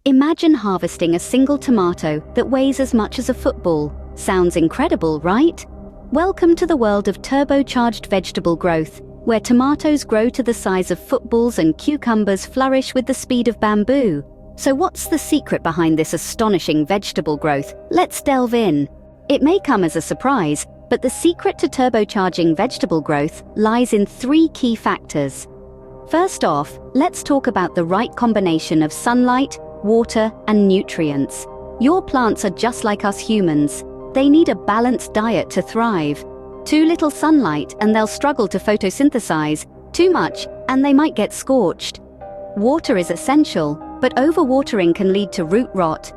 Imagine harvesting a single tomato that weighs as much as a football. Sounds incredible, right? Welcome to the world of turbocharged vegetable growth, where tomatoes grow to the size of footballs and cucumbers flourish with the speed of bamboo. So what's the secret behind this astonishing vegetable growth? Let's delve in. It may come as a surprise, but the secret to turbocharging vegetable growth lies in 3 key factors. First off, let's talk about the right combination of sunlight, water, and nutrients. Your plants are just like us humans. They need a balanced diet to thrive. Too little sunlight and they'll struggle to photosynthesize. Too much and they might get scorched. Water is essential, but overwatering can lead to root rot.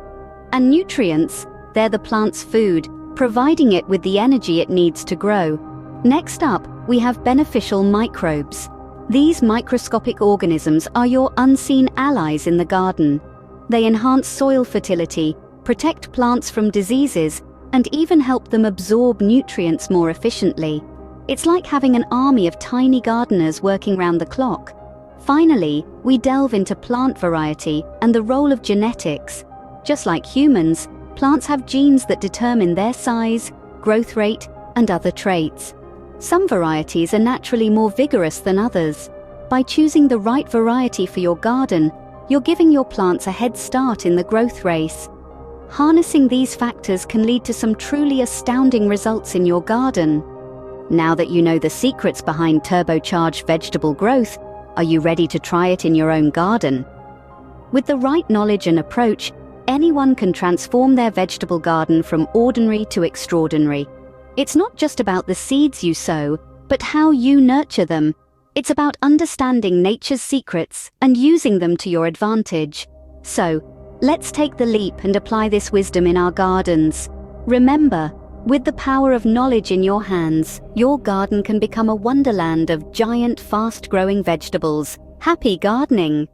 And nutrients, they're the plant's food, providing it with the energy it needs to grow. Next up, we have beneficial microbes. These microscopic organisms are your unseen allies in the garden. They enhance soil fertility, protect plants from diseases, and even help them absorb nutrients more efficiently. It's like having an army of tiny gardeners working round the clock. Finally, we delve into plant variety and the role of genetics. Just like humans, plants have genes that determine their size, growth rate, and other traits. Some varieties are naturally more vigorous than others. By choosing the right variety for your garden, you're giving your plants a head start in the growth race. Harnessing these factors can lead to some truly astounding results in your garden. Now that you know the secrets behind turbocharged vegetable growth, are you ready to try it in your own garden? With the right knowledge and approach, anyone can transform their vegetable garden from ordinary to extraordinary. It's not just about the seeds you sow, but how you nurture them. It's about understanding nature's secrets and using them to your advantage. So, let's take the leap and apply this wisdom in our gardens. Remember, with the power of knowledge in your hands, your garden can become a wonderland of giant, fast-growing vegetables. Happy gardening!